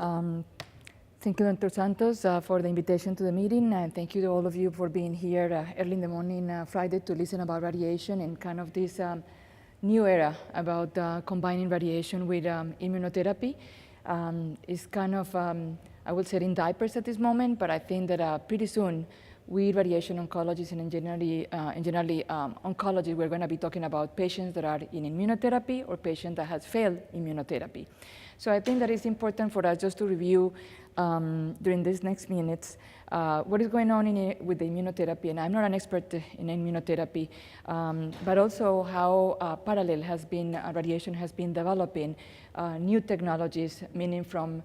Um, Thank you, Dr. Santos, for the invitation to the meeting, and thank you to all of you for being here early in the morning Friday to listen about radiation and kind of this new era about combining radiation with immunotherapy. It's kind of, I would say, in diapers at this moment, but I think that pretty soon we radiation oncologists and generally oncology, we're going to be talking about patients that are in immunotherapy or patients that have failed immunotherapy. So I think that it's important for us just to review during these next minutes what is going on with the immunotherapy. And I'm not an expert in immunotherapy, but also how parallel has been, radiation has been developing new technologies, meaning from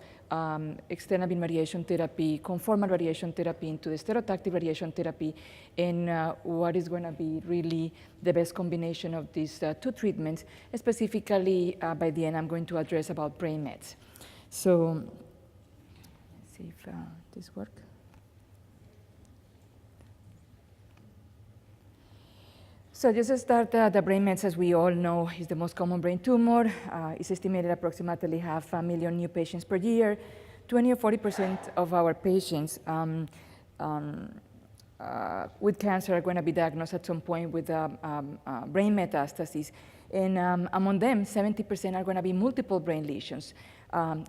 external beam radiation therapy, conformal radiation therapy into the stereotactic radiation therapy, and what is going to be really the best combination of these two treatments. Specifically, by the end, I'm going to address about brain mets. So let's see if this works. So just to start, the brain mets, as we all know, is the most common brain tumor. It's estimated approximately 500,000 new patients per year. 20 or 40% of our patients with cancer are going to be diagnosed at some point with brain metastases. And among them, 70% are going to be multiple brain lesions.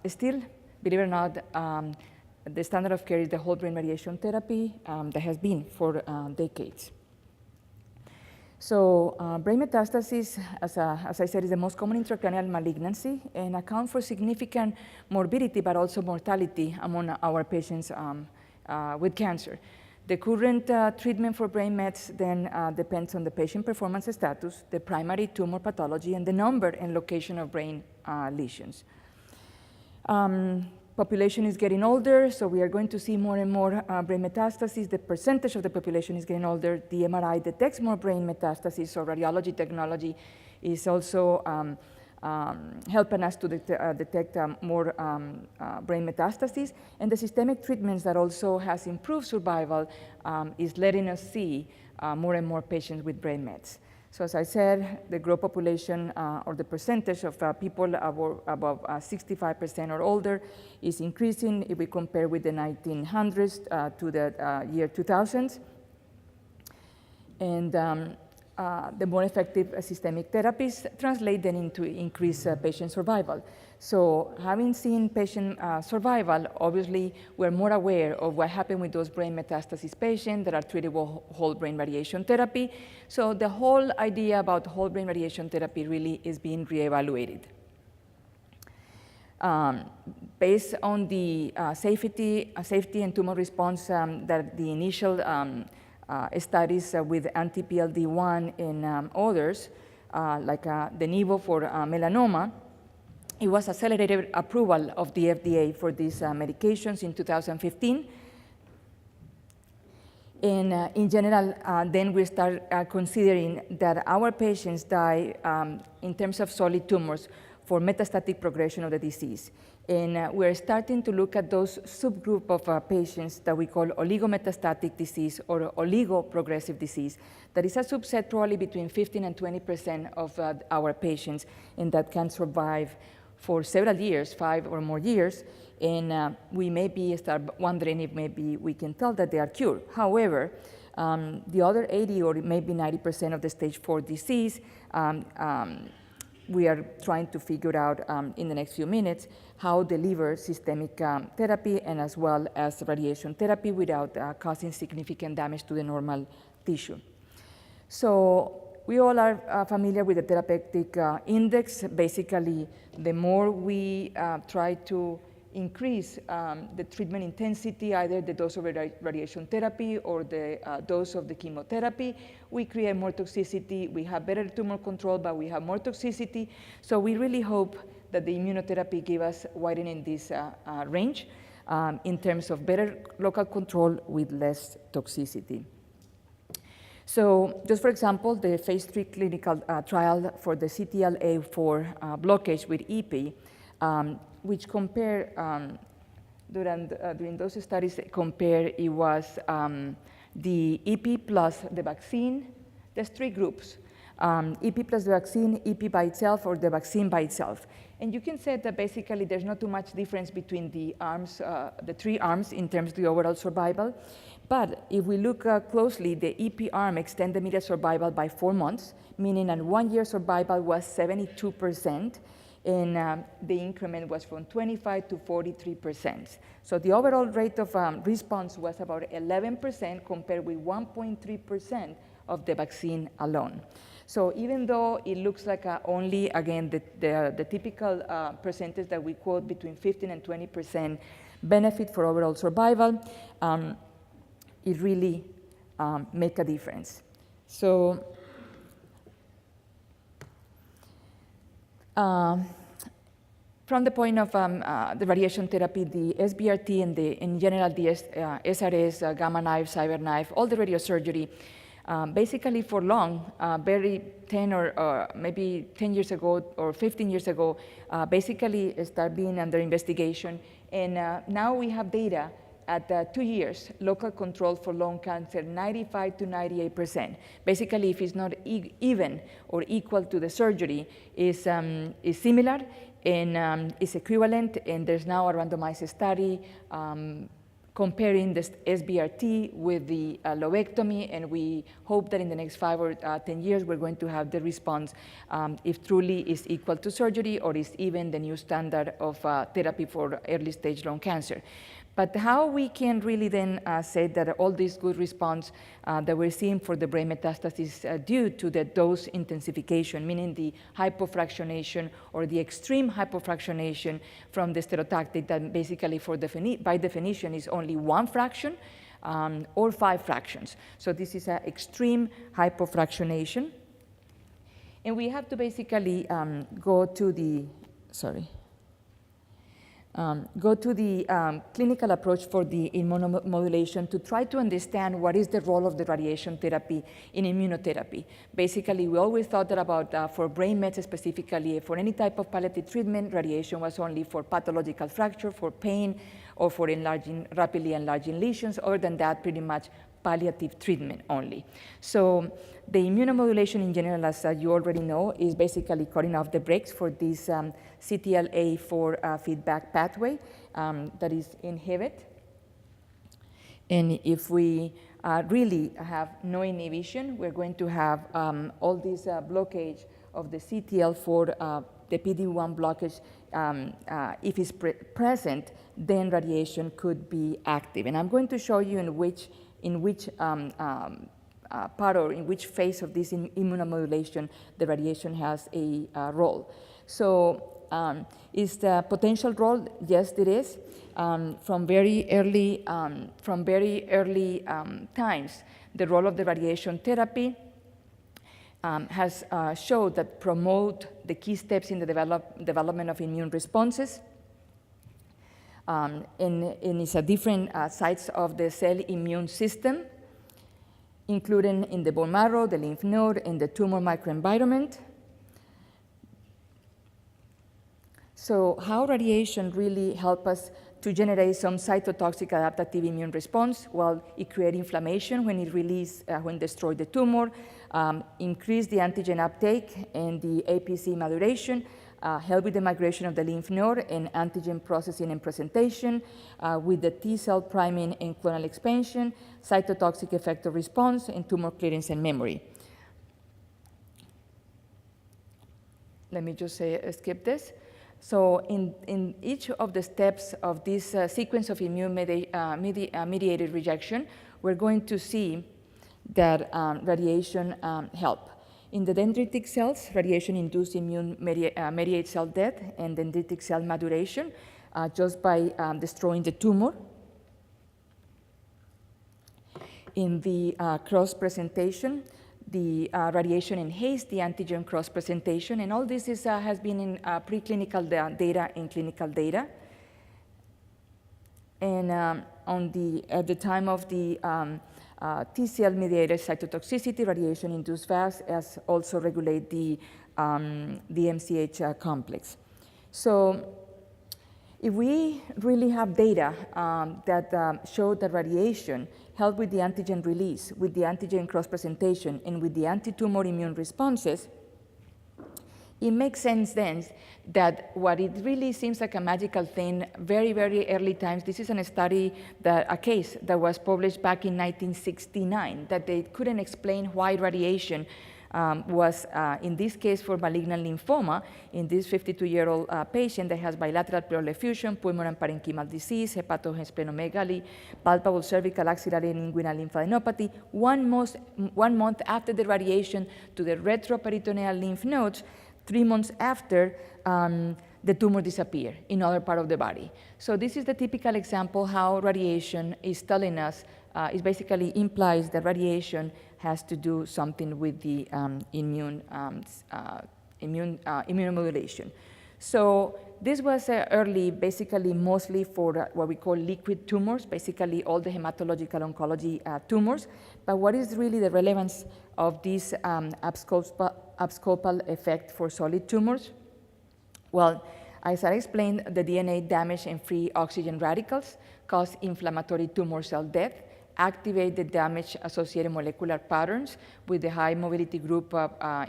Still, believe it or not, the standard of care is the whole brain radiation therapy that has been for decades. So brain metastasis, as I said, is the most common intracranial malignancy and account for significant morbidity, but also mortality among our patients with cancer. The current treatment for brain mets then depends on the patient performance status, the primary tumor pathology, and the number and location of brain lesions. Population is getting older, so we are going to see more and more brain metastases. The percentage of the population is getting older. The MRI detects more brain metastases, so radiology technology is also helping us to detect more brain metastases. And the systemic treatments that also has improved survival is letting us see more and more patients with brain mets. So as I said, the growth population or the percentage of people above 65% or older is increasing if we compare with the 1900s to the year 2000s. And the more effective systemic therapies translate then into increased patient survival. So having seen patient survival, obviously we're more aware of what happened with those brain metastasis patients that are treated with whole brain radiation therapy. So the whole idea about whole brain radiation therapy really is being reevaluated. Based on the safety and tumor response that the initial studies with anti-PLD1 and others, like the Nivo for melanoma, it was accelerated approval of the FDA for these medications in 2015. And in general, then we start considering that our patients die in terms of solid tumors for metastatic progression of the disease. And we're starting to look at those subgroup of patients that we call oligometastatic disease or oligoprogressive disease. That is a subset probably between 15 and 20% of our patients, and that can survive for several years, 5 or more years, and we maybe start wondering if maybe we can tell that they are cured. However, the other 80 or maybe 90% of the stage 4 disease, we are trying to figure out in the next few minutes how to deliver systemic therapy and as well as radiation therapy without causing significant damage to the normal tissue. So we all are familiar with the therapeutic index. Basically, the more we try to increase the treatment intensity, either the dose of radiation therapy or the dose of the chemotherapy, we create more toxicity. We have better tumor control, but we have more toxicity. So we really hope that the immunotherapy give us widening this range in terms of better local control with less toxicity. So just for example, the phase 3 clinical trial for the CTLA-4 blockage with EP, which compare, during those studies, it was the EP plus the vaccine. There's 3 groups. EP plus the vaccine, EP by itself, or the vaccine by itself. And you can say that basically there's not too much difference between the arms, the three arms in terms of the overall survival. But if we look closely, the EP arm extended the median survival by 4 months, meaning that 1 year survival was 72%, and the increment was from 25 to 43%. So the overall rate of response was about 11% compared with 1.3% of the vaccine alone. So even though it looks like only, again, the typical percentage that we quote between 15 and 20% benefit for overall survival, it really make a difference. So from the point of the radiation therapy, the SBRT and in general the SRS, gamma knife, cyber knife, all the radiosurgery, basically for long, very 10 or maybe 10 years ago or 15 years ago, basically start being under investigation. And now we have data at 2 years, local control for lung cancer, 95 to 98%. Basically, if it's not even or equal to the surgery, is similar and is equivalent, and there's now a randomized study comparing the SBRT with the lobectomy, and we hope that in the next 5 or 10 years we're going to have the response if truly is equal to surgery or is even the new standard of therapy for early stage lung cancer. But how we can really then say that all this good response that we're seeing for the brain metastasis due to the dose intensification, meaning the hypofractionation or the extreme hypofractionation from the stereotactic that basically by definition is only 1 fraction or 5 fractions. So this is an extreme hypofractionation. And we have to basically go to the clinical approach for the immunomodulation to try to understand what is the role of the radiation therapy in immunotherapy. Basically, we always thought that about for brain mets specifically, for any type of palliative treatment, radiation was only for pathological fracture, for pain, or for rapidly enlarging lesions. Other than that, pretty much palliative treatment only. So the immunomodulation in general, as you already know, is basically cutting off the brakes for this CTLA4 feedback pathway that is inhibit. And if we really have no inhibition, we're going to have all this blockage of the CTL4, the PD-1 blockage. If it's present, then radiation could be active. And I'm going to show you in which part or in which phase of this immunomodulation the radiation has a role. So is the potential role? Yes, it is. From very early times, the role of the radiation therapy has showed that promote the key steps in the development of immune responses. And it's a different sites of the cell immune system, including in the bone marrow, the lymph node, and the tumor microenvironment. So how radiation really help us to generate some cytotoxic adaptive immune response? Well, it creates inflammation when it release, when destroy the tumor, increase the antigen uptake and the APC maturation, help with the migration of the lymph node and antigen processing and presentation, with the T cell priming and clonal expansion, cytotoxic effector response, and tumor clearance and memory. Let me just skip this. So in each of the steps of this sequence of immune mediated rejection, we're going to see that radiation help. In the dendritic cells, radiation-induced immune mediate cell death and dendritic cell maturation just by destroying the tumor. In the cross-presentation, the radiation enhances the antigen cross-presentation, and all this has been in preclinical data and clinical data. And at the time of the T-cell-mediated cytotoxicity, radiation-induced VAS as also regulate the MCH complex. So If we really have data that show that radiation helped with the antigen release, with the antigen cross-presentation, and with the anti-tumor immune responses, it makes sense then that what it really seems like a magical thing, very, very early times, this is a study, a case that was published back in 1969, that they couldn't explain why radiation was, in this case, for malignant lymphoma, in this 52-year-old patient that has bilateral pleural effusion, pulmonary and parenchymal disease, hepatosplenomegaly, palpable cervical, axillary, and inguinal lymphadenopathy, 1 month after the radiation to the retroperitoneal lymph nodes, 3 months after the tumor disappeared in other part of the body. So this is the typical example how radiation is telling us, it basically implies that radiation has to do something with the immunomodulation. So this was early, basically mostly for what we call liquid tumors, basically all the hematological oncology tumors. But what is really the relevance of this abscopal effect for solid tumors? Well, as I explained, the DNA damage and free oxygen radicals cause inflammatory tumor cell death, activate the damage-associated molecular patterns with the high mobility group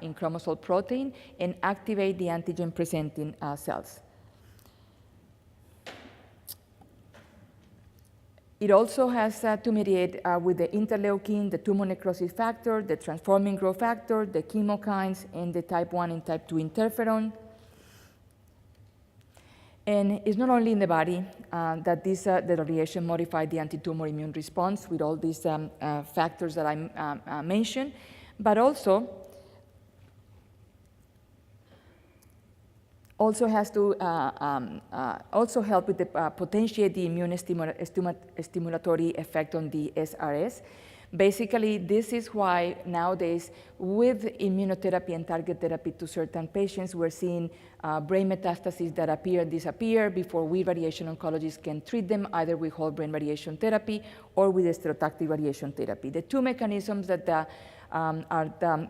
in chromosome protein, and activate the antigen-presenting cells. It also has to mediate with the interleukin, the tumor necrosis factor, the transforming growth factor, the chemokines, and the type 1 and type 2 interferon. And it's not only in the body that the radiation modified the anti-tumor immune response with all these factors that I mentioned, but also has to also help with the potentiate the immune stimulatory effect on the SRS. Basically, this is why nowadays, with immunotherapy and target therapy to certain patients, we're seeing brain metastases that appear and disappear before we radiation oncologists can treat them, either with whole brain radiation therapy or with stereotactic radiation therapy. The two mechanisms that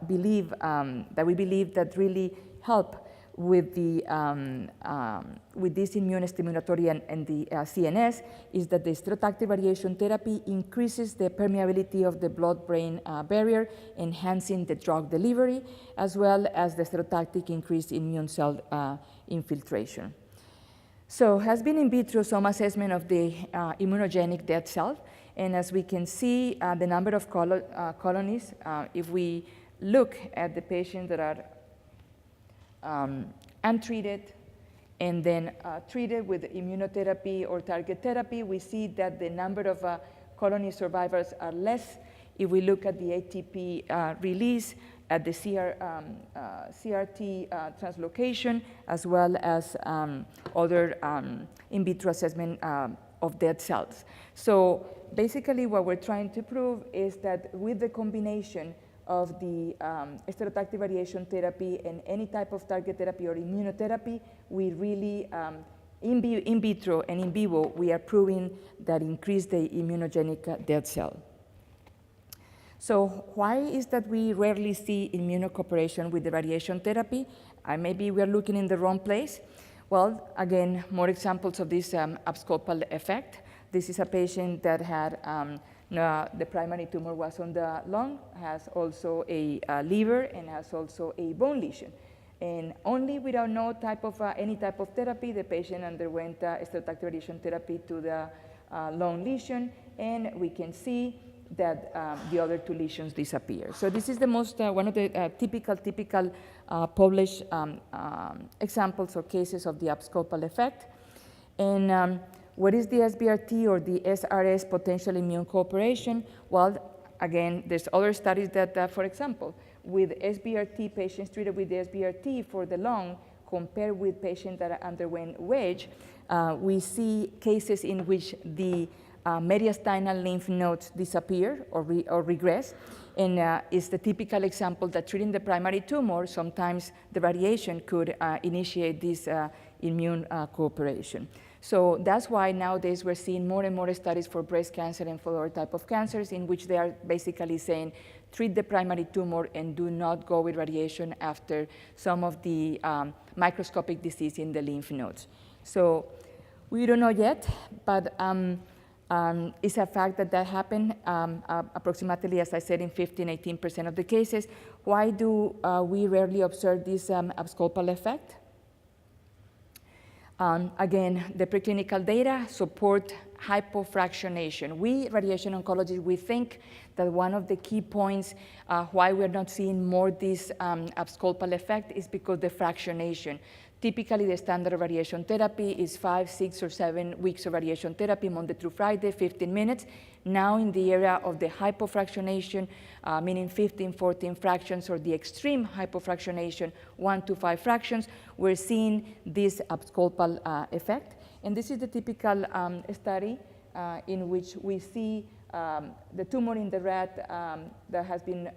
we believe that really help with the with this immune stimulatory and the CNS is that the stereotactic radiation therapy increases the permeability of the blood-brain barrier, enhancing the drug delivery, as well as the stereotactic increased immune cell infiltration. So has been in vitro some assessment of the immunogenic dead cell, and as we can see, the number of colonies, if we look at the patients that are untreated and then treated with immunotherapy or target therapy, we see that the number of colony survivors are less if we look at the ATP release, at the CRT translocation, as well as other in vitro assessment of dead cells. So basically what we're trying to prove is that with the combination of the stereotactic radiation therapy and any type of target therapy or immunotherapy, we really, in vitro and in vivo, we are proving that increase the immunogenic dead cell. So why is that we rarely see immunocooperation with the radiation therapy? Maybe we are looking in the wrong place. Well, again, more examples of this abscopal effect. This is a patient that had the primary tumor was on the lung, has also a liver, and has also a bone lesion. And only without any type of therapy, the patient underwent stereotactic radiation therapy to the lung lesion, and we can see that the other two lesions disappear. So this is the most, one of the typical published examples or cases of the abscopal effect. And what is the SBRT or the SRS potential immune cooperation? Well, again, there's other studies that, for example, with SBRT, patients treated with the SBRT for the lung compared with patients that underwent wedge, we see cases in which the mediastinal lymph nodes disappear or regress. And it's the typical example that treating the primary tumor, sometimes the radiation could initiate this immune cooperation. So that's why nowadays we're seeing more and more studies for breast cancer and for other type of cancers in which they are basically saying treat the primary tumor and do not go with radiation after some of the microscopic disease in the lymph nodes. So We don't know yet, but it's a fact that happened approximately, as I said, in 15–18% of the cases. Why do we rarely observe this abscopal effect? Again, the preclinical data support hypofractionation. We, radiation oncologists, we think that one of the key points why we're not seeing more this abscopal effect is because the fractionation. Typically, the standard of radiation therapy is 5, 6, or 7 weeks of radiation therapy, Monday through Friday, 15 minutes. Now in the era of the hypofractionation, meaning 15, 14 fractions, or the extreme hypofractionation, 1 to 5 fractions, we're seeing this abscopal effect. And this is the typical study in which we see the tumor in the rat that has been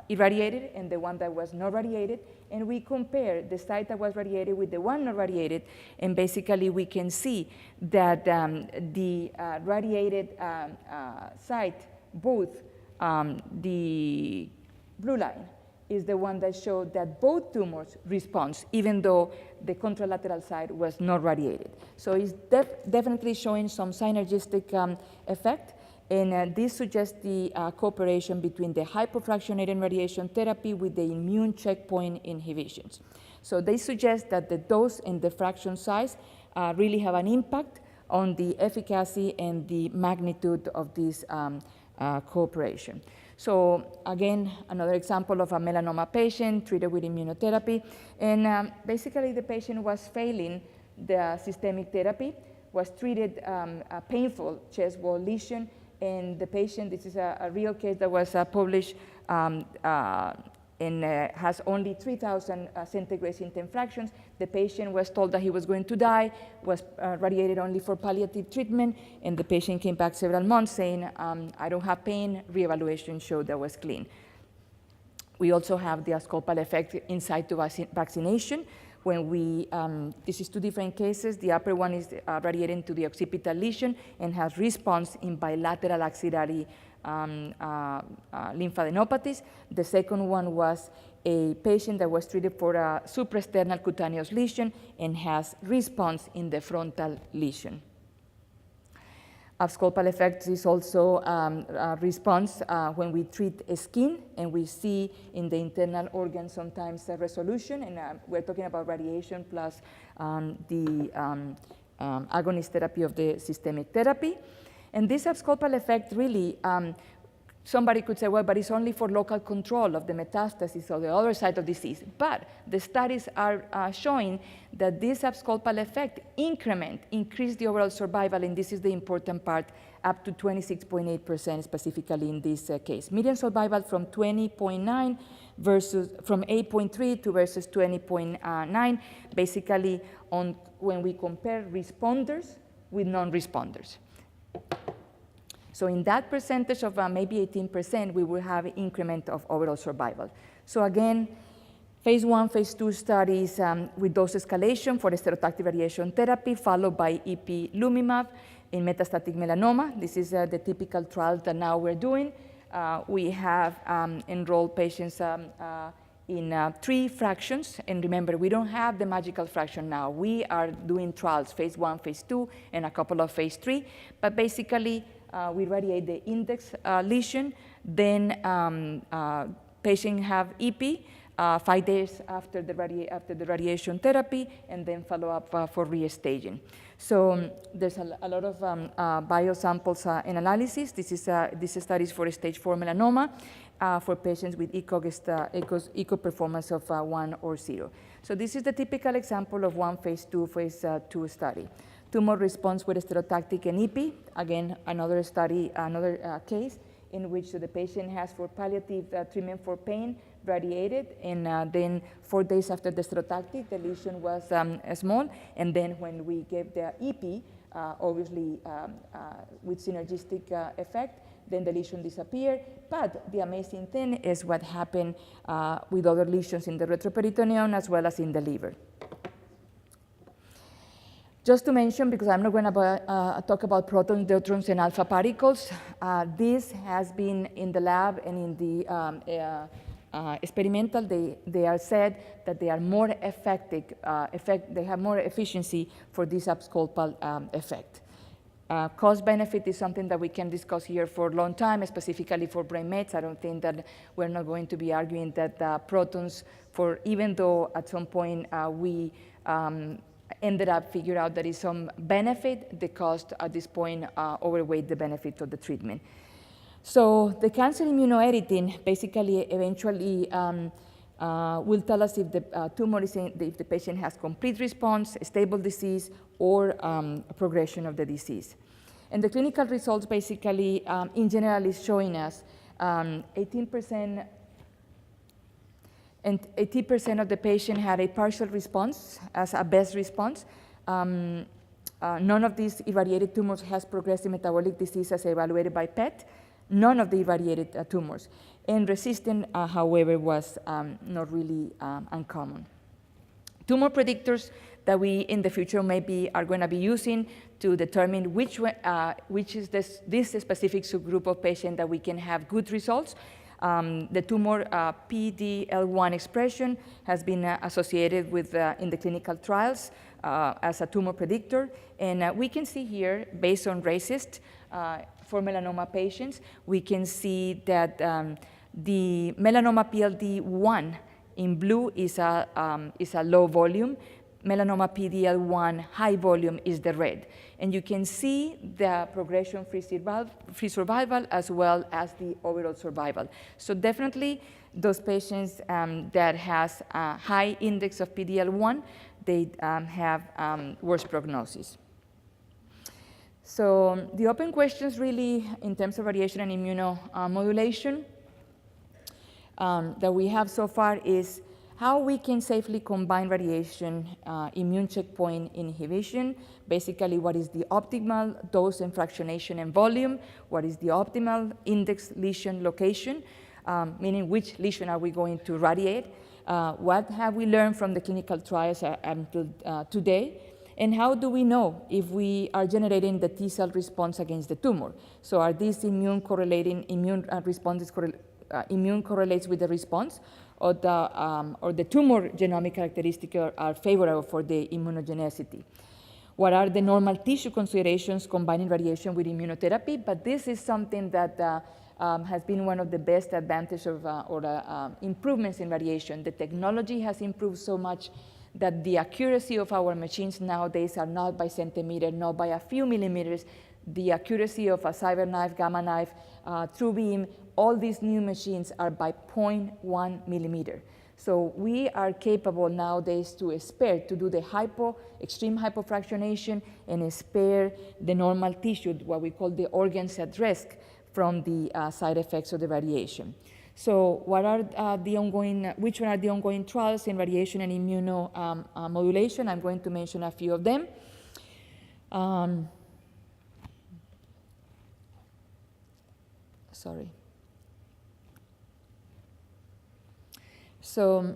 irradiated and the one that was not radiated, and we compare the site that was radiated with the one not radiated, and basically we can see that the radiated site, both the blue line is the one that showed that both tumors respond, even though the contralateral side was not radiated. So it's definitely showing some synergistic effect. And this suggests the cooperation between the hypofractionated radiation therapy with the immune checkpoint inhibitions. So they suggest that the dose and the fraction size really have an impact on the efficacy and the magnitude of this cooperation. So again, another example of a melanoma patient treated with immunotherapy. And basically the patient was failing the systemic therapy, was treated a painful chest wall lesion, and the patient, this is a real case that was published and has only 3,000 centigrade in 10 fractions. The patient was told that he was going to die, was radiated only for palliative treatment, and the patient came back several months saying, I don't have pain, reevaluation showed that was clean. We also have the abscopal effect in situ vaccination. When we, this is two different cases. The upper one is radiating to the occipital lesion and has response in bilateral axillary lymphadenopathies. The second one was a patient that was treated for a supraesternal cutaneous lesion and has response in the frontal lesion. Abscopal effect is also a response when we treat skin, and we see in the internal organs sometimes a resolution, and we're talking about radiation plus the agonist therapy of the systemic therapy. And this abscopal effect really, somebody could say, well, but it's only for local control of the metastasis or the other side of disease. But the studies are showing that this abscopal effect increase the overall survival, and this is the important part, up to 26.8% specifically in this case. Median survival from 20.9 versus from 8.3 to versus 20.9, basically on when we compare responders with non-responders. So in that percentage of maybe 18%, we will have an increment of overall survival. So again, phase 1, phase 2 studies with dose escalation for stereotactic radiation therapy, followed by ipilimumab in metastatic melanoma. This is the typical trial that now we're doing. We have enrolled patients in 3 fractions. And remember, we don't have the magical fraction now. We are doing trials, phase 1, phase 2, and a couple of phase 3. But basically, we radiate the index lesion, then patient have EP 5 days after the radiation therapy, and then follow up for restaging. So there's a lot of biosamples and analysis. This study is for stage 4 melanoma for patients with ECOG performance of 1 or 0. So this is the typical example of one phase 2 study. Tumor response with stereotactic and EP, again, another study, another case in which the patient has for palliative treatment for pain, radiated, and then 4 days after the stereotactic, the lesion was small, and then when we gave the EP, obviously with synergistic effect, then the lesion disappeared. But the amazing thing is what happened with other lesions in the retroperitoneum as well as in the liver. Just to mention, because I'm not going to talk about protons, neutrons, and alpha particles, this has been in the lab and in the experimental, they are said that they are more effective, they have more efficiency for this abscopal effect. Cost benefit is something that we can discuss here for a long time, specifically for brain mets. I don't think that we're not going to be arguing that protons, even though at some point we ended up figuring out there is some benefit, the cost at this point overweight the benefit of the treatment. So the cancer immunoediting basically eventually will tell us if the tumor is if the patient has complete response, stable disease, or progression of the disease. And the clinical results basically, in general, is showing us 18% and 80% of the patient had a partial response as a best response. None of these irradiated tumors has progressive metabolic disease as evaluated by PET. None of the irradiated tumors. And resistant, however, was not really uncommon. Tumor predictors that we in the future maybe are going to be using to determine which is this specific subgroup of patients that we can have good results. The tumor PD-L1 expression has been associated with in the clinical trials as a tumor predictor. And we can see here, based on RACIST, for melanoma patients, we can see that the melanoma PLD1 in blue is a low volume. Melanoma PD-L1 high volume is the red. And you can see the progression-free survival as well as the overall survival. So definitely those patients that has a high index of PD-L1, they have worse prognosis. So the open questions really in terms of radiation and immunomodulation that we have so far is how we can safely combine radiation immune checkpoint inhibition. Basically, what is the optimal dose and fractionation and volume? What is the optimal index lesion location? Meaning which lesion are we going to radiate? What have we learned from the clinical trials until today? And how do we know if we are generating the T-cell response against the tumor? So are these immune correlates with the response, or the tumor genomic characteristics are favorable for the immunogenicity? What are the normal tissue considerations combining radiation with immunotherapy? But this is something that has been one of the best advantages of improvements in radiation. The technology has improved so much that the accuracy of our machines nowadays are not by centimeter, not by a few millimeters. The accuracy of a CyberKnife, Gamma Knife, TrueBeam, all these new machines are by 0.1 millimeter. So we are capable nowadays to do the extreme hypofractionation and spare the normal tissue, what we call the organs at risk from the side effects of the radiation. So what are which one are the ongoing trials in radiation and immunomodulation? I'm going to mention a few of them. Sorry. So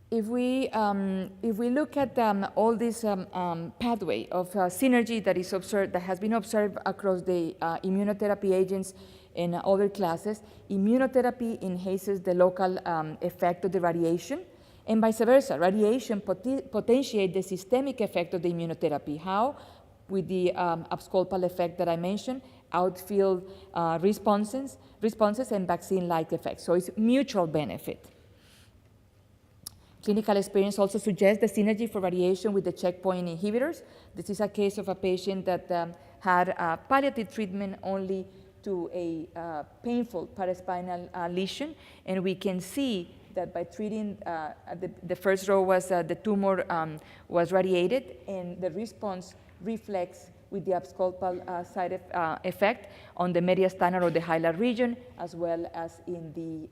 if we look at all this pathway of synergy that is observed, that has been observed across the immunotherapy agents in other classes, immunotherapy enhances the local effect of the radiation, and vice versa. Radiation potentiates the systemic effect of the immunotherapy. How? With the abscopal effect that I mentioned, outfield responses and vaccine-like effects. So it's mutual benefit. Clinical experience also suggests the synergy for radiation with the checkpoint inhibitors. This is a case of a patient that had palliative treatment only to a painful paraspinal lesion, and we can see that by treating, the first row was the tumor was radiated, and the response reflects with the abscopal side effect on the mediastinal or the hilar region, as well as in the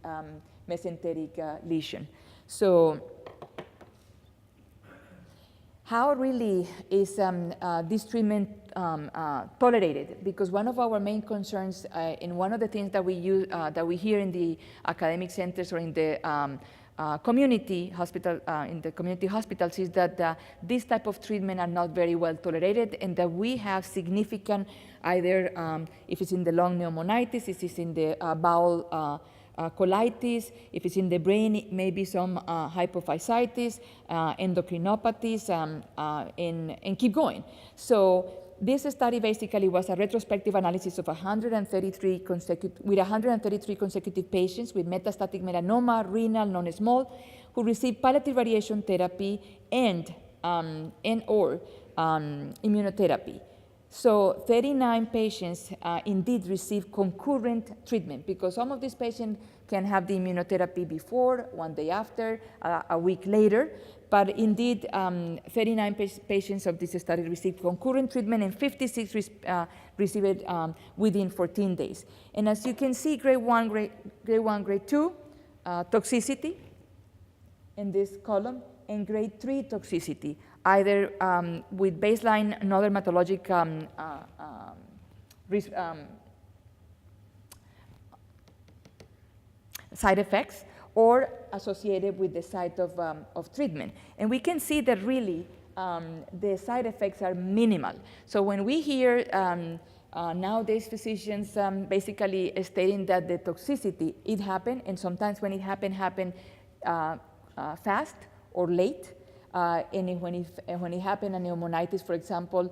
mesenteric lesion. So how really is this treatment tolerated? Because one of our main concerns, and one of the things that we hear in the academic centers or in the community hospitals is that this type of treatment are not very well tolerated, and that we have significant, either if it's in the lung pneumonitis, if it's in the bowel colitis. If it's in the brain, it may be some hypophysitis, endocrinopathies, and keep going. So this study basically was a retrospective analysis of 133 consecutive patients with metastatic melanoma, renal, non-small, who received palliative radiation therapy and or immunotherapy. So 39 patients indeed received concurrent treatment, because some of these patients can have the immunotherapy before, one day after, a week later. But indeed, 39 patients of this study received concurrent treatment, and 56 received it within 14 days. And as you can see, grade 1, grade 2 toxicity in this column, and grade 3 toxicity, either with baseline non-dermatologic side effects, or associated with the site of treatment. And we can see that really the side effects are minimal. So when we hear nowadays physicians basically stating that the toxicity, it happened, and sometimes when it happened fast or late, and when it happened, a pneumonitis, for example,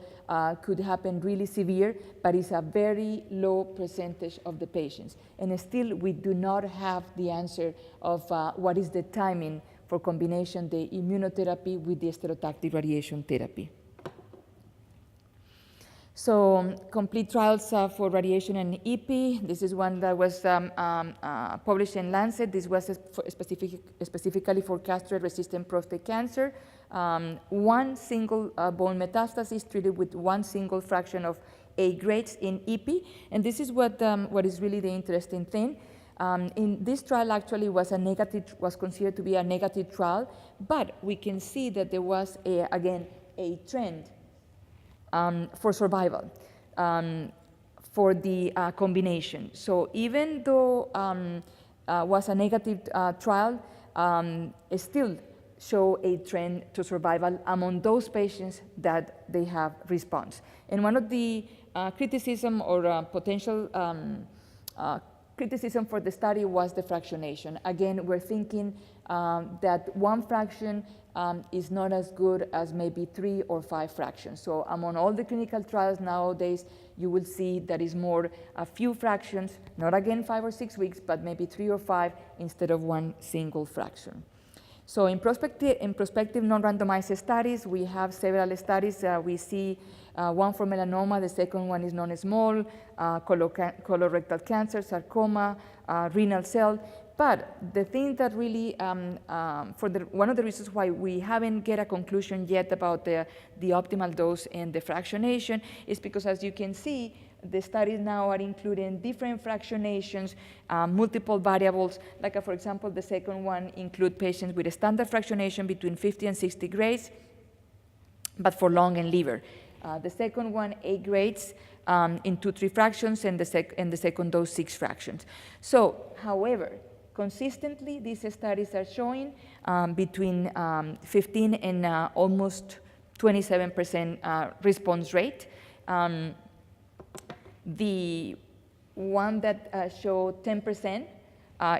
could happen really severe, but it's a very low percentage of the patients. And still, we do not have the answer of what is the timing for combination the immunotherapy with the stereotactic radiation therapy. So complete trials for radiation and EP. This is one that was published in Lancet. This was specifically for castrate-resistant prostate cancer. One single bone metastasis treated with one single fraction of 8 grades in EP. And this is what is really the interesting thing. In this trial actually was considered to be a negative trial, but we can see that there was, again, a trend for survival for the combination. So even though was a negative trial, it still show a trend to survival among those patients that they have response. And one of the criticism or potential criticism for the study was the fractionation. Again, we're thinking that one fraction is not as good as maybe 3 or 5 fractions. So among all the clinical trials nowadays, you will see that is more a few fractions, not again 5 or 6 weeks, but maybe 3 or 5 instead of one single fraction. So in prospective non-randomized studies, we have several studies. We see one for melanoma, the second one is non-small, colorectal cancer, sarcoma, renal cell. But the thing that really, one of the reasons why we haven't get a conclusion yet about the optimal dose and the fractionation is because, as you can see, the studies now are including different fractionations, multiple variables. Like, for example, the second one include patients with a standard fractionation between 50 and 60 grades, but for lung and liver. The second one, 8 grades in 2-3 fractions, and the second dose 6 fractions. So, however, consistently, these studies are showing between 15 and almost 27% response rate. The one that showed 10%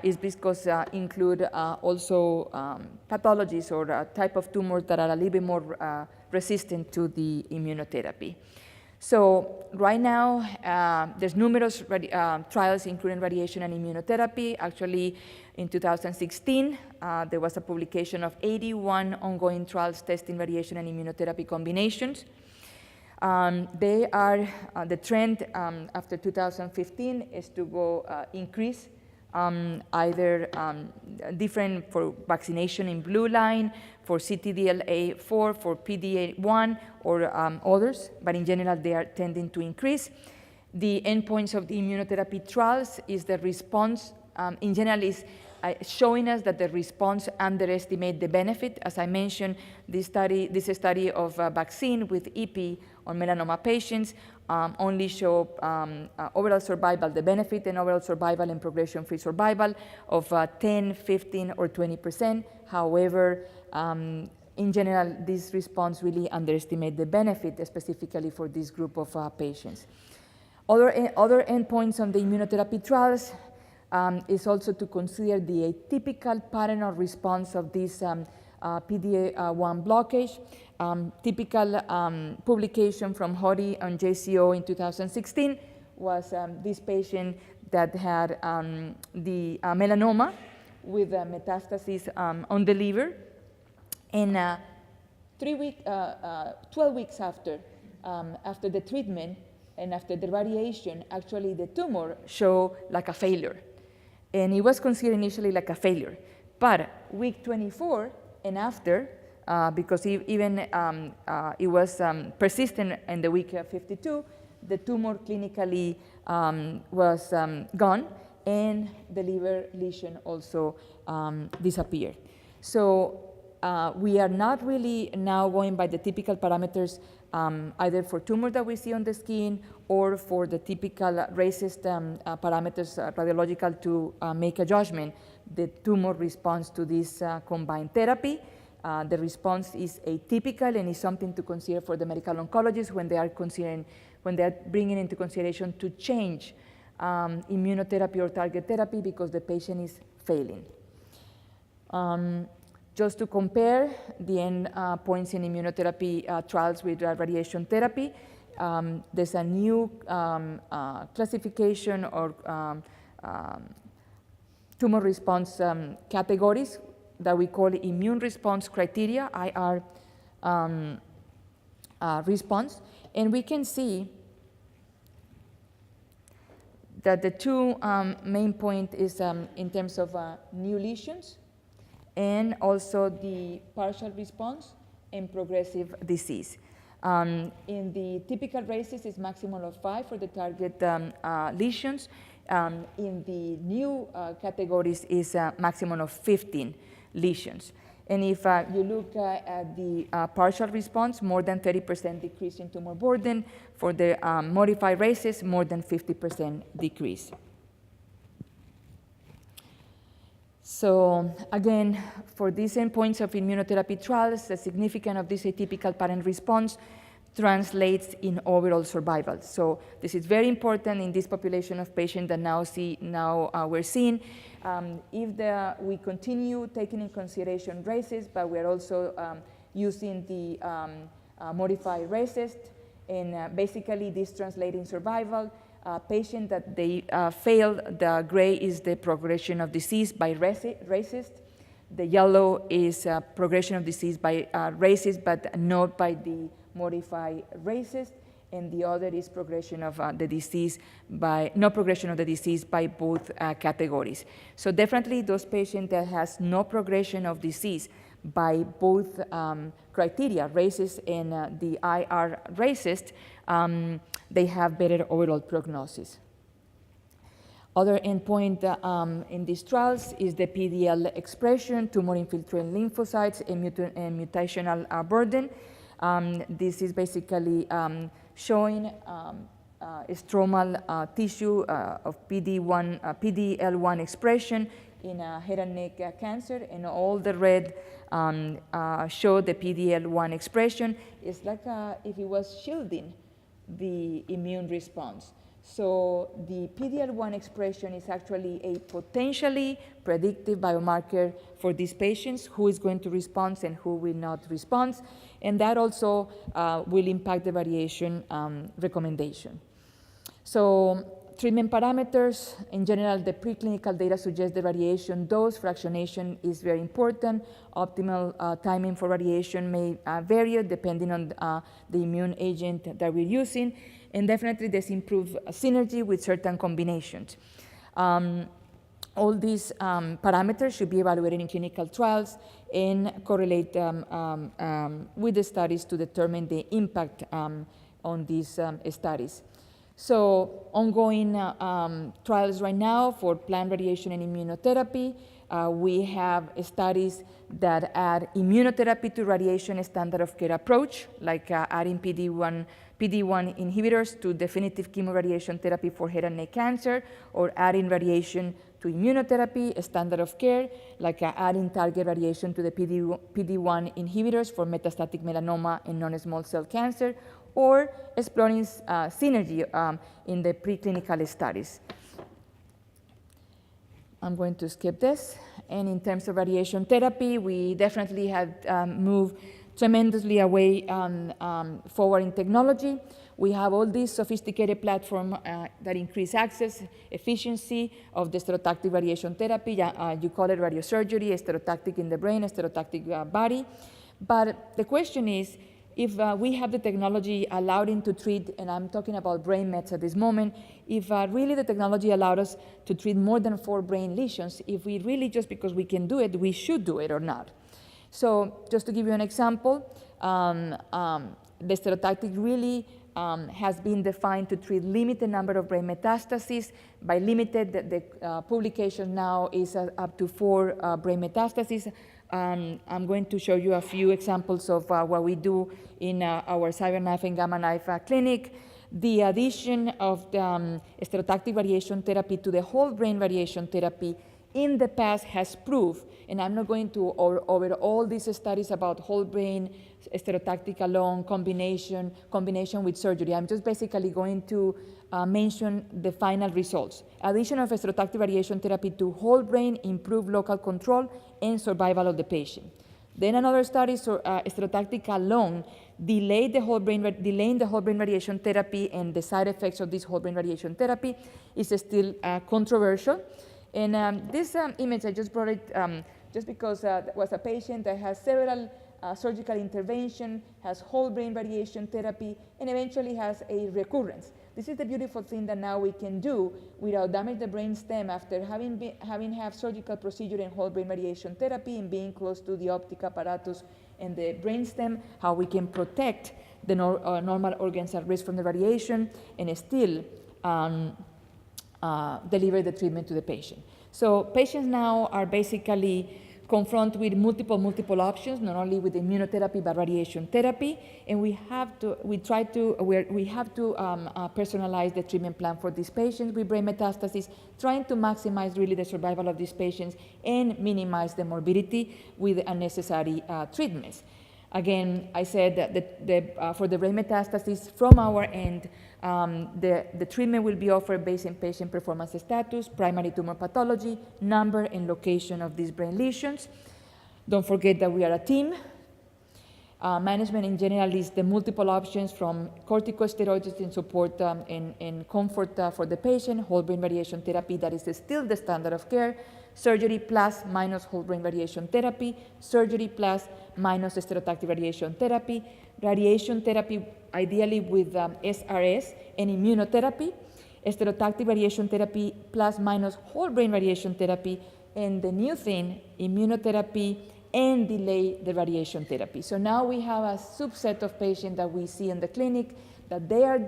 is because include also pathologies or type of tumors that are a little bit more resistant to the immunotherapy. So right now, there's numerous trials including radiation and immunotherapy. Actually, in 2016, there was a publication of 81 ongoing trials testing radiation and immunotherapy combinations. They are, the trend after 2015 is to go increase either different for vaccination in blue line, for CTDLA4, for PD-1, or others, but in general they are tending to increase. The endpoints of the immunotherapy trials is the response, in general is showing us that the response underestimate the benefit. As I mentioned, this study of vaccine with EP on melanoma patients only show overall survival, the benefit and overall survival and progression-free survival of 10, 15, or 20%. However, in general, this response really underestimate the benefit specifically for this group of patients. Other endpoints on the immunotherapy trials, is also to consider the atypical pattern of response of this PD-1 blockage. Typical publication from Hori on JCO in 2016 was this patient that had the melanoma with metastasis on the liver. And 12 weeks after the treatment and after the radiation, actually the tumor showed like a failure. And it was considered initially like a failure. But week 24 and after, because even it was persistent in the week 52, the tumor clinically was gone, and the liver lesion also disappeared. So we are not really now going by the typical parameters either for tumor that we see on the skin or for the typical racist parameters radiological to make a judgment. The tumor responds to this combined therapy. The response is atypical and is something to consider for the medical oncologists when they are bringing into consideration to change immunotherapy or target therapy because the patient is failing. Just to compare the end points in immunotherapy trials with radiation therapy, there's a new classification or tumor response categories that we call immune response criteria, IR response. And we can see that the two main point is in terms of new lesions and also the partial response and progressive disease. In the typical races, it's maximum of 5 for the target lesions. In the new categories, is maximum of 15 lesions. And if you look at the partial response, more than 30% decrease in tumor burden. For the modified races, more than 50% decrease. So again, for these endpoints of immunotherapy trials, the significance of this atypical pattern response translates in overall survival. So this is very important in this population of patients that now we're seeing. If we continue taking in consideration races, but we're also using the modified RACIST, and basically this translates in survival. Patient that they failed, the gray is the progression of disease by RACIST. The yellow is progression of disease by RACIST, but not by the modified RACIST. And the other is progression of the disease by, no progression of the disease by both categories. So definitely those patients that has no progression of disease by both criteria, RACIST and the IR RACIST, they have better overall prognosis. Other endpoint in these trials is the PDL expression, tumor-infiltrating lymphocytes, and mutational burden. This is basically showing stromal tissue of PDL1 expression in head and neck cancer, and all the red show the PDL1 expression. It's like if it was shielding the immune response. So the PDL1 expression is actually a potentially predictive biomarker for these patients, who is going to respond and who will not respond. And that also will impact the variation recommendation. So treatment parameters, in general, the preclinical data suggests the radiation dose fractionation is very important. Optimal timing for radiation may vary depending on the immune agent that we're using. And definitely there's improved synergy with certain combinations. All these parameters should be evaluated in clinical trials and correlate with the studies to determine the impact on these studies. So ongoing trials right now for planned radiation and immunotherapy. We have studies that add immunotherapy to radiation standard of care approach, like adding PD-1 inhibitors to definitive chemoradiation therapy for head and neck cancer, or adding radiation to immunotherapy, a standard of care, like adding target radiation to the PD-1 inhibitors for metastatic melanoma and non-small cell cancer, or exploring synergy in the preclinical studies. I'm going to skip this. And in terms of radiation therapy, we definitely had moved tremendously away forward in technology. We have all these sophisticated platforms that increase access, efficiency of the stereotactic radiation therapy. You call it radiosurgery, stereotactic in the brain, stereotactic body. But the question is, if we have the technology allowing to treat, and I'm talking about brain mets at this moment, if really the technology allowed us to treat more than 4 brain lesions, if we really, just because we can do it, we should do it or not. So just to give you an example, the stereotactic really has been defined to treat limited number of brain metastases. By limited, the publication now is up to 4 brain metastases. I'm going to show you a few examples of what we do in our CyberKnife and Gamma Knife clinic. The addition of the stereotactic radiation therapy to the whole brain radiation therapy in the past has proved, and I'm not going to over all these studies about whole brain, stereotactic alone, combination with surgery. I'm just basically going to mention the final results. Addition of stereotactic radiation therapy to whole brain improved local control and survival of the patient. Then another study, stereotactic alone, delaying the whole brain radiation therapy, and the side effects of this whole brain radiation therapy is still controversial. And this image, I just brought it just because there was a patient that has several surgical intervention, has whole brain radiation therapy, and eventually has a recurrence. This is the beautiful thing that now we can do without damage the brain stem after having had surgical procedure and whole brain radiation therapy and being close to the optic apparatus and the brain stem, how we can protect the normal organs at risk from the radiation and still deliver the treatment to the patient. So patients now are basically confronted with multiple options, not only with immunotherapy but radiation therapy, and we have to personalize the treatment plan for these patients with brain metastases, trying to maximize really the survival of these patients and minimize the morbidity with unnecessary treatments. Again, I said that for the brain metastases from our end, the treatment will be offered based on patient performance status, primary tumor pathology, number and location of these brain lesions. Don't forget that we are a team. Management in general is the multiple options from corticosteroids in support and comfort for the patient, whole brain radiation therapy that is still the standard of care, surgery plus minus whole brain radiation therapy, surgery plus minus stereotactic radiation therapy ideally with SRS and immunotherapy, stereotactic radiation therapy plus minus whole brain radiation therapy, and the new thing, immunotherapy and delay the radiation therapy. So now we have a subset of patients that we see in the clinic that they are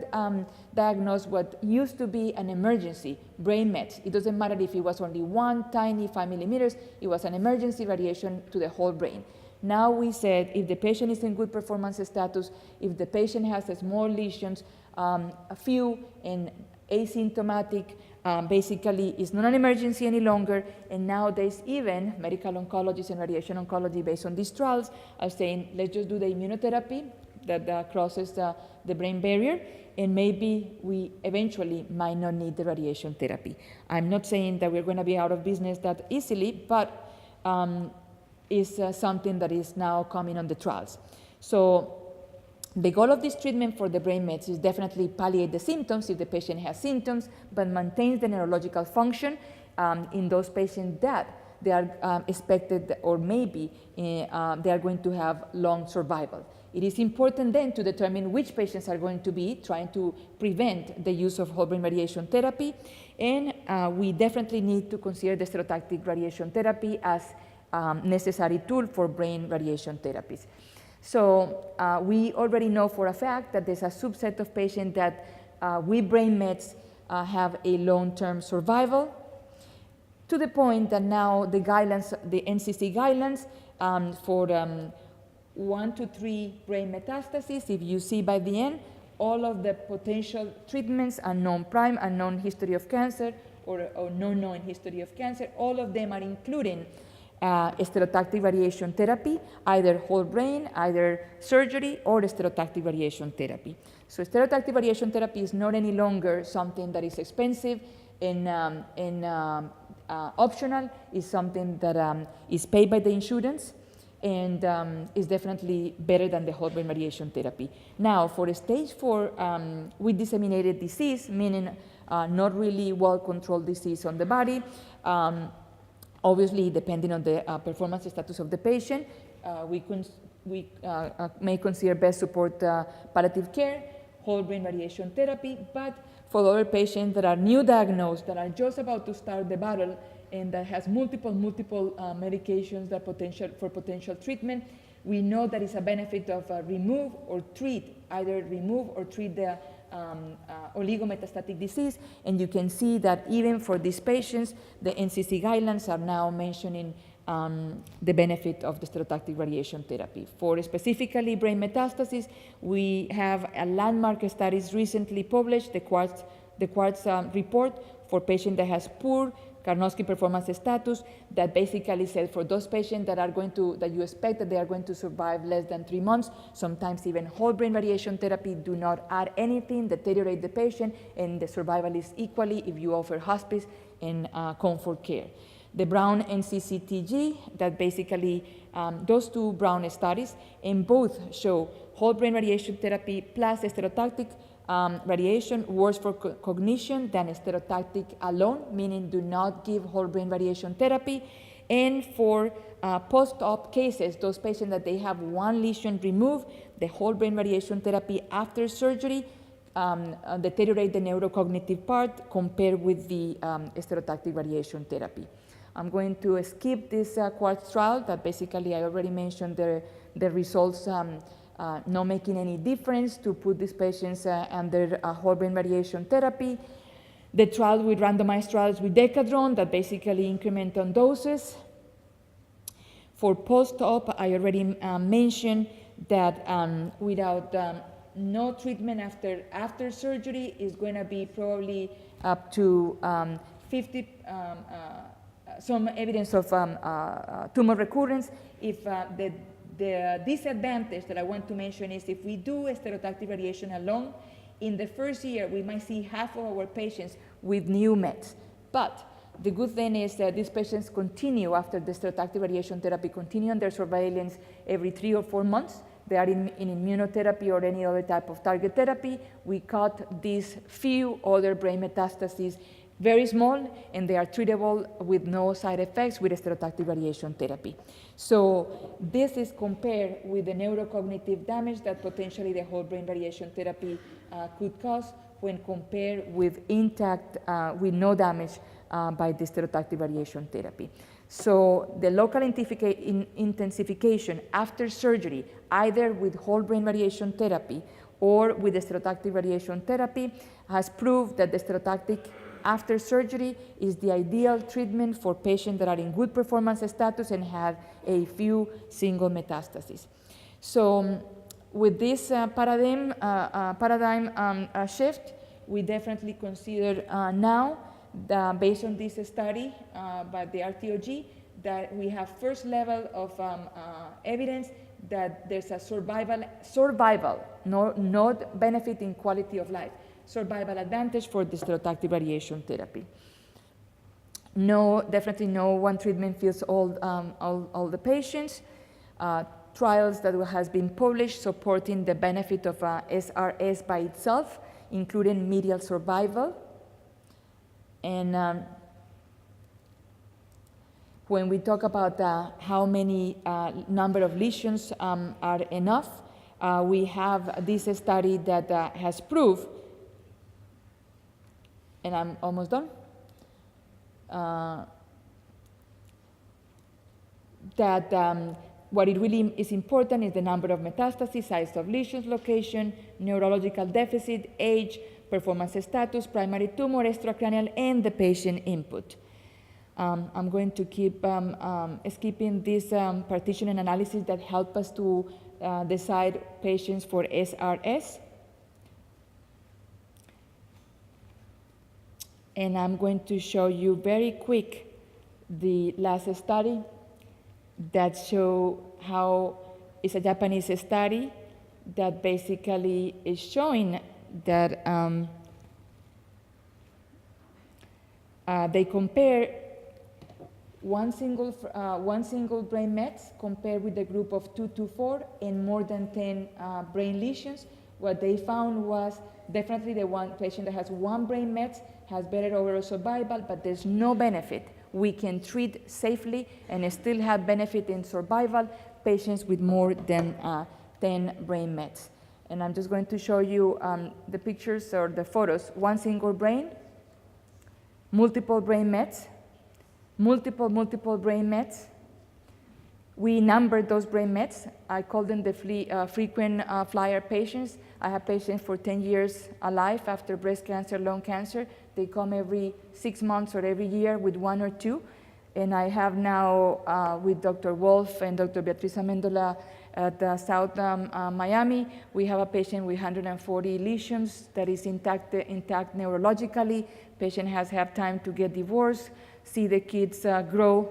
diagnosed what used to be an emergency, brain mets. It doesn't matter if it was only one tiny 5 millimeters, it was an emergency radiation to the whole brain. Now we said if the patient is in good performance status, if the patient has small lesions, a few and asymptomatic, basically it's not an emergency any longer, and nowadays even medical oncologists and radiation oncology based on these trials are saying let's just do the immunotherapy that crosses the brain barrier, and maybe we eventually might not need the radiation therapy. I'm not saying that we're going to be out of business that easily, but is something that is now coming on the trials. So the goal of this treatment for the brain mets is definitely palliate the symptoms if the patient has symptoms, but maintains the neurological function in those patients that they are expected or maybe they are going to have long survival. It is important then to determine which patients are going to be trying to prevent the use of whole brain radiation therapy, and we definitely need to consider the stereotactic radiation therapy as necessary tool for brain radiation therapies. So we already know for a fact that there's a subset of patients that with brain mets have a long-term survival, to the point that now the guidelines, the NCC guidelines for 1 to 3 brain metastases, if you see by the end, all of the potential treatments, unknown prime, unknown history of cancer, or no known history of cancer, all of them are including stereotactic radiation therapy, either whole brain, either surgery, or stereotactic radiation therapy. So stereotactic radiation therapy is not any longer something that is expensive and optional, is something that is paid by the insurance, and is definitely better than the whole brain radiation therapy. Now, for stage 4 with disseminated disease, meaning not really well-controlled disease on the body, obviously depending on the performance status of the patient, we may consider best support palliative care, whole brain radiation therapy, but for other patients that are new diagnosed, that are just about to start the battle, and that has multiple medications that for potential treatment, we know that it's a benefit of remove or treat, either remove or treat the oligometastatic disease. And you can see that even for these patients, the NCC guidelines are now mentioning the benefit of the stereotactic radiation therapy. For specifically brain metastases, we have a landmark studies recently published, the Quartz report for patient that has poor Karnofsky performance status, that basically says for those patients that you expect that they are going to survive less than 3 months, sometimes even whole brain radiation therapy do not add anything, deteriorate the patient, and the survival is equally if you offer hospice and comfort care. The Brown NCCTG, that basically those 2 Brown studies, and both show whole brain radiation therapy plus stereotactic radiation worse for cognition than stereotactic alone, meaning do not give whole brain radiation therapy. And for post-op cases, those patients that they have 1 lesion removed, the whole brain radiation therapy after surgery deteriorate the neurocognitive part compared with the stereotactic radiation therapy. I'm going to skip this Quartz trial that basically I already mentioned the results not making any difference to put these patients under whole brain radiation therapy. The trial with randomized trials with Decadron that basically increment on doses. For post-op, I already mentioned that without no treatment after surgery is going to be probably up to 50, some evidence of tumor recurrence. If the disadvantage that I want to mention is if we do stereotactic radiation alone, in the first year we might see half of our patients with new mets. But the good thing is that these patients continue after the stereotactic radiation therapy, continue on their surveillance every 3 or 4 months. They are in immunotherapy or any other type of target therapy. We cut these few other brain metastases very small, and they are treatable with no side effects with stereotactic radiation therapy. So this is compared with the neurocognitive damage that potentially the whole brain radiation therapy could cause when compared with intact, with no damage by the stereotactic radiation therapy. So the local intensification after surgery, either with whole brain radiation therapy or with the stereotactic radiation therapy, has proved that the stereotactic after surgery is the ideal treatment for patients that are in good performance status and have a few single metastases. So with this paradigm shift, we definitely consider now, based on this study by the RTOG, that we have first level of evidence that there's a survival, not benefit in quality of life, survival advantage for the stereotactic radiation therapy. No, definitely no one treatment fits all the patients. Trials that has been published supporting the benefit of SRS by itself, including medial survival. And when we talk about how many number of lesions are enough, we have this study that has proved, and I'm almost done, that what it really is important is the number of metastases, size of lesions, location, neurological deficit, age, performance status, primary tumor, extracranial, and the patient input. I'm going to keep skipping this partition and analysis that help us to decide patients for SRS. And I'm going to show you very quick the last study that show how it's a Japanese study that basically is showing that they compare one single brain mets compared with the group of 2 to 4 and more than 10 brain lesions. What they found was definitely the one patient that has one brain met has better overall survival, but there's no benefit. We can treat safely and still have benefit in survival patients with more than 10 brain mets. And I'm just going to show you the pictures or the photos. One single brain, multiple brain mets, multiple brain mets. We numbered those brain mets. I call them the frequent flyer patients. I have patients for 10 years alive after breast cancer, lung cancer. They come every 6 months or every year with 1 or 2. And I have now, with Dr. Wolf and Dr. Beatriz Amendola at South Miami, we have a patient with 140 lesions that is intact neurologically. Patient has had time to get divorced, see the kids grow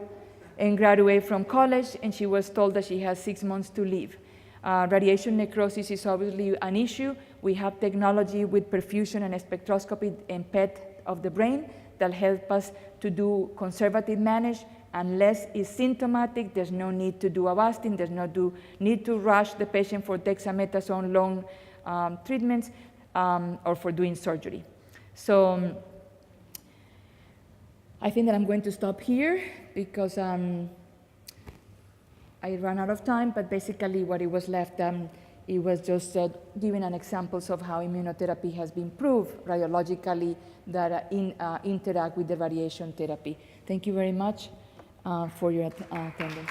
and graduate from college, and she was told that she has 6 months to live. Radiation necrosis is obviously an issue. We have technology with perfusion and spectroscopy and PET of the brain that help us to do conservative manage. Unless it's symptomatic, there's no need to do Avastin, there's no need to rush the patient for dexamethasone long treatments or for doing surgery. So I think that I'm going to stop here because I ran out of time, but basically what it was left, it was just giving an examples of how immunotherapy has been proved radiologically that interact with the radiation therapy. Thank you very much for your attendance.